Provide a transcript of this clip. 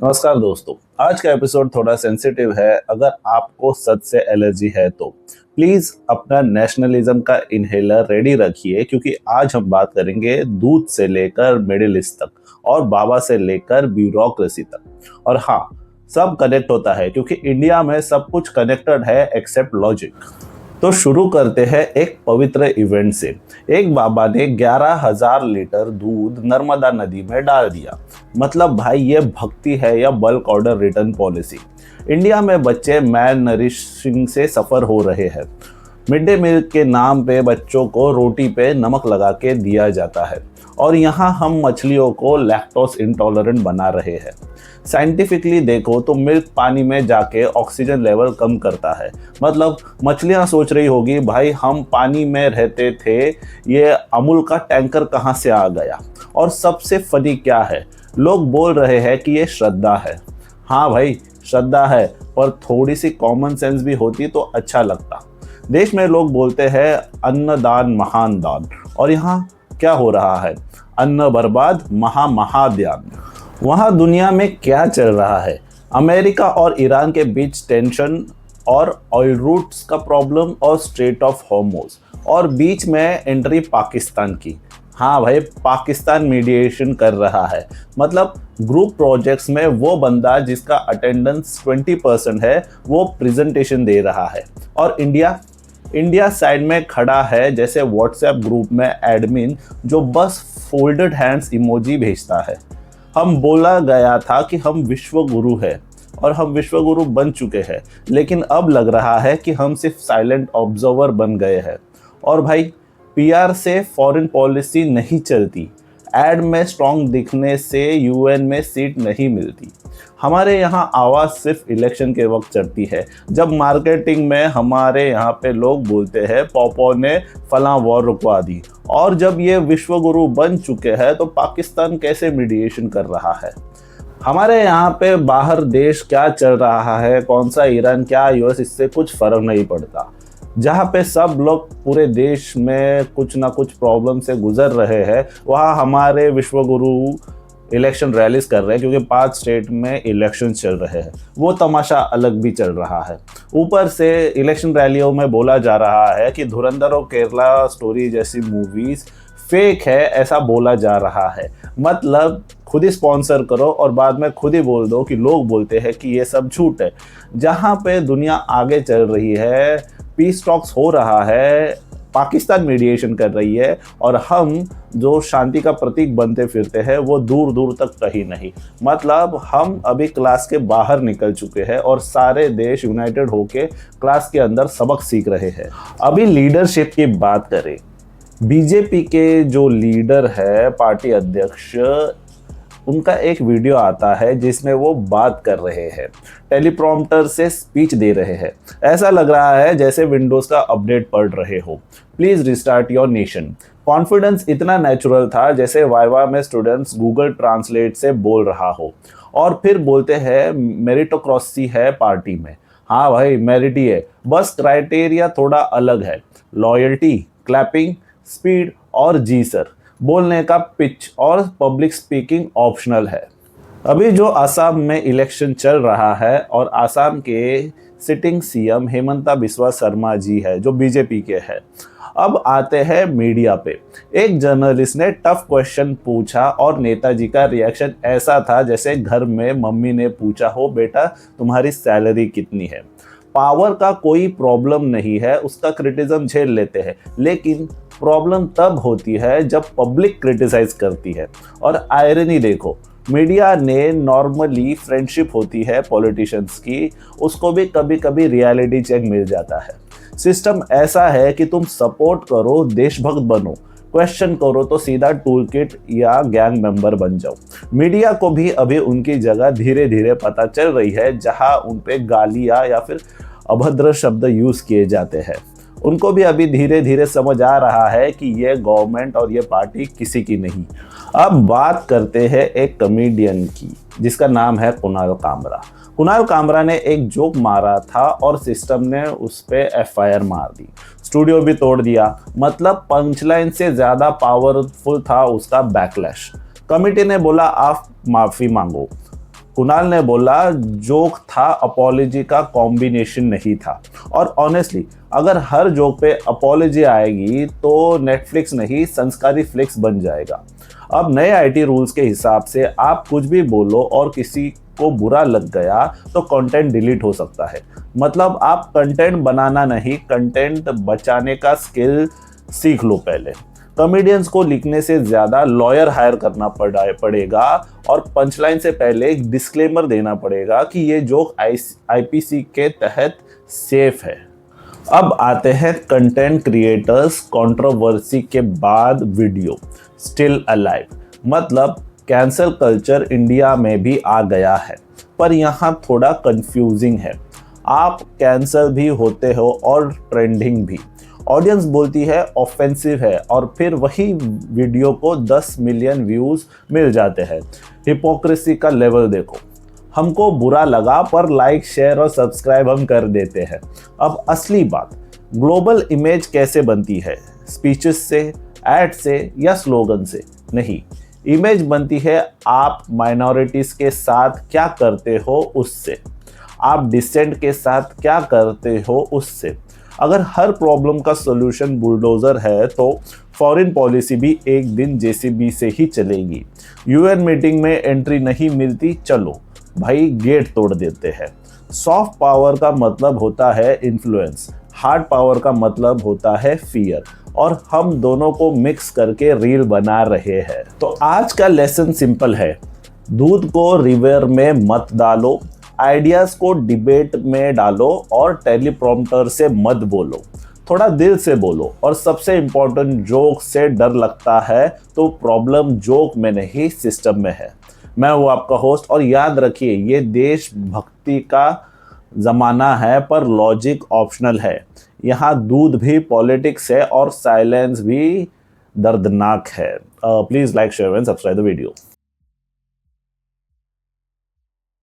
नमस्कार दोस्तों। आज का एपिसोड थोड़ा सेंसिटिव है। अगर आपको सच से एलर्जी है तो प्लीज अपना नेशनलिज्म का इनहेलर रेडी रखिए, क्योंकि आज हम बात करेंगे दूध से लेकर मिडिल ईस्ट तक और बाबा से लेकर ब्यूरोक्रेसी तक। और हाँ, सब कनेक्ट होता है क्योंकि इंडिया में सब कुछ कनेक्टेड है एक्सेप्ट लॉजिक। तो शुरू करते हैं एक पवित्र इवेंट से। एक बाबा ने 11,000 लीटर दूध नर्मदा नदी में डाल दिया। मतलब भाई, ये भक्ति है या bulk order return policy? India में बच्चे मैल नरिशिंग से सफ़र हो रहे हैं। मिड डे मील के नाम पे बच्चों को रोटी पे नमक लगा के दिया जाता है, और यहाँ हम मछलियों को लैक्टोज इंटॉलरेंट बना रहे हैं। साइंटिफिकली देखो तो मिल्क पानी में जाके ऑक्सीजन लेवल कम करता है। मतलब मछलियाँ सोच रही होगी, भाई हम पानी में रहते थे, ये अमूल का टैंकर कहाँ से आ गया। और सबसे फनी क्या है, लोग बोल रहे हैं कि ये श्रद्धा है। हाँ भाई, श्रद्धा है, पर थोड़ी सी कॉमन सेंस भी होती तो अच्छा लगता। देश में लोग बोलते हैं अन्नदान महान दान, और यहाँ क्या हो रहा है? अन्न बर्बाद, महाध्यान। वहाँ दुनिया में क्या चल रहा है? अमेरिका और ईरान के बीच टेंशन और ऑयल रूट्स का प्रॉब्लम और स्ट्रेट ऑफ हॉर्मुज, और बीच में एंट्री पाकिस्तान की। हाँ भाई, पाकिस्तान मीडिएशन कर रहा है। मतलब ग्रुप प्रोजेक्ट्स में वो बंदा जिसका अटेंडेंस 20% है वो प्रेजेंटेशन दे रहा है, और इंडिया साइड में खड़ा है जैसे व्हाट्सएप ग्रुप में एडमिन जो बस फोल्डेड हैंड्स इमोजी भेजता है। हम बोला गया था कि हम विश्व गुरु है, और हम विश्व गुरु बन चुके हैं, लेकिन अब लग रहा है कि हम सिर्फ साइलेंट ऑब्जर्वर बन गए हैं। और भाई, पीआर से फॉरेन पॉलिसी नहीं चलती, एड में स्ट्रॉन्ग दिखने से यूएन में सीट नहीं मिलती। हमारे यहाँ आवाज़ सिर्फ इलेक्शन के वक्त चढ़ती है, जब मार्केटिंग में हमारे यहाँ पे लोग बोलते हैं पॉपो ने फलां वॉर रुकवा दी। और जब ये विश्व गुरु बन चुके हैं तो पाकिस्तान कैसे मीडिएशन कर रहा है? हमारे यहाँ पे बाहर देश क्या चल रहा है, कौन सा ईरान, क्या यूएस, इससे कुछ फर्क नहीं पड़ता। जहाँ पे सब लोग पूरे देश में कुछ ना कुछ प्रॉब्लम से गुजर रहे हैं, वहाँ हमारे विश्वगुरु इलेक्शन रैलीज कर रहे हैं, क्योंकि 5 स्टेट में इलेक्शन चल रहे हैं। वो तमाशा अलग भी चल रहा है। ऊपर से इलेक्शन रैलियों में बोला जा रहा है कि धुरंधर और केरला स्टोरी जैसी मूवीज फेक है, ऐसा बोला जा रहा है। मतलब खुद ही स्पॉन्सर करो और बाद में खुद ही बोल दो कि लोग बोलते हैं कि ये सब झूठ है। जहाँ पे दुनिया आगे चल रही है, पीस टॉक्स हो रहा है, पाकिस्तान मीडिएशन कर रही है, और हम जो शांति का प्रतीक बनते फिरते हैं वो दूर दूर तक कहीं नहीं। मतलब हम अभी क्लास के बाहर निकल चुके हैं और सारे देश यूनाइटेड होके क्लास के अंदर सबक सीख रहे हैं। अभी लीडरशिप की बात करें, बीजेपी के जो लीडर है, पार्टी अध्यक्ष, उनका एक वीडियो आता है जिसमें वो बात कर रहे हैं, टेलीप्रॉम्प्टर से स्पीच दे रहे हैं। ऐसा लग रहा है जैसे विंडोज का अपडेट पढ़ रहे हो। Please restart your nation. Confidence इतना नेचुरल था जैसे वाइवा में स्टूडेंट्स गूगल ट्रांसलेट से बोल रहा हो। और फिर बोलते हैं मेरिटोक्रेसी है पार्टी में। हाँ भाई, मेरिट ही है, बस क्राइटेरिया थोड़ा अलग है। लॉयल्टी, क्लैपिंग, स्पीड और जी सर बोलने का पिच और पब्लिक स्पीकिंग ऑप्शनल है। अभी जो असम में इलेक्शन चल रहा है, और असम के सिटिंग सीएम हेमंता बिस्वा शर्मा जी है जो बीजेपी के हैं। अब आते हैं मीडिया पे। एक जर्नलिस्ट ने टफ क्वेश्चन पूछा और नेताजी का रिएक्शन ऐसा था जैसे घर में मम्मी ने पूछा हो, बेटा तुम्हारी सैलरी कितनी है। पावर का कोई प्रॉब्लम नहीं है, उसका क्रिटिसिज्म झेल लेते हैं, लेकिन प्रॉब्लम तब होती है जब पब्लिक क्रिटिसाइज करती है। और आयरनी देखो, मीडिया ने नॉर्मली फ्रेंडशिप होती है पॉलिटिशियंस की, उसको भी कभी कभी रियलिटी चेक मिल जाता है। सिस्टम ऐसा है कि तुम सपोर्ट करो, देशभक्त बनो, क्वेश्चन करो तो सीधा टूल किट या गैंग मेंबर बन जाओ। मीडिया को भी अभी उनकी जगह धीरे धीरे पता चल रही है, जहां उन पे गालियां या फिर अभद्र शब्द यूज किए जाते हैं। उनको भी अभी धीरे धीरे समझ आ रहा है कि ये गवर्नमेंट और ये पार्टी किसी की नहीं। अब बात करते हैं एक कॉमेडियन की जिसका नाम है कुणाल कामरा। कुणाल कामरा ने एक जोक मारा था और सिस्टम ने उस पर एफआईआर मार दी, स्टूडियो भी तोड़ दिया। मतलब पंचलाइन से ज़्यादा पावरफुल था उसका बैकलैश। कमिटी ने बोला आप माफ़ी मांगो, कुणाल ने बोला जोक था, अपॉलॉजी का कॉम्बिनेशन नहीं था। और ऑनेस्टली अगर हर जोक पे अपॉलॉजी आएगी तो नेटफ्लिक्स नहीं संस्कारी फ्लिक्स बन जाएगा। अब नए आईटी रूल्स के हिसाब से आप कुछ भी बोलो और किसी को बुरा लग गया तो कंटेंट डिलीट हो सकता है। मतलब आप कंटेंट बनाना नहीं, कंटेंट बचाने का स्किल सीख लो पहले। कॉमेडियंस को लिखने से ज्यादा लॉयर हायर करना पड़ेगा और पंचलाइन से पहले एक डिस्क्लेमर देना पड़ेगा कि ये जोक आईपीसी के तहत सेफ है। अब आते हैं कंटेंट क्रिएटर्स कंट्रोवर्सी के बाद वीडियो स्टिल अलाइव। मतलब कैंसल कल्चर इंडिया में भी आ गया है, पर यहाँ थोड़ा कंफ्यूजिंग है। आप कैंसल भी होते हो और ट्रेंडिंग भी। ऑडियंस बोलती है ऑफेंसिव है और फिर वही वीडियो को 10 मिलियन व्यूज मिल जाते हैं। हिपोक्रेसी का लेवल देखो। हमको बुरा लगा पर लाइक शेयर और सब्सक्राइब हम कर देते हैं। अब असली बात, ग्लोबल इमेज कैसे बनती है? स्पीचेस से, एड से या स्लोगन से? नहीं, इमेज बनती है आप माइनॉरिटीज के साथ क्या करते हो उससे, आप डिसेंट के साथ क्या करते हो उससे। अगर हर प्रॉब्लम का सॉल्यूशन बुलडोजर है तो फॉरेन पॉलिसी भी एक दिन जेसीबी से ही चलेगी। यूएन मीटिंग में एंट्री नहीं मिलती, चलो भाई गेट तोड़ देते हैं। सॉफ्ट पावर का मतलब होता है इन्फ्लुएंस, हार्ड पावर का मतलब होता है फियर, और हम दोनों को मिक्स करके रील बना रहे हैं। तो आज का लेसन सिंपल है, दूध को रिवर में मत डालो, आइडियाज को डिबेट में डालो और टेलीप्रॉम्प्टर से मत बोलो, थोड़ा दिल से बोलो। और सबसे इंपॉर्टेंट, जोक से डर लगता है तो प्रॉब्लम जोक में नहीं सिस्टम में है। मैं हूँ आपका होस्ट, और याद रखिए ये देशभक्ति का जमाना है पर लॉजिक ऑप्शनल है। यहाँ दूध भी पॉलिटिक्स है और साइलेंस भी दर्दनाक है। Please like share and subscribe the video.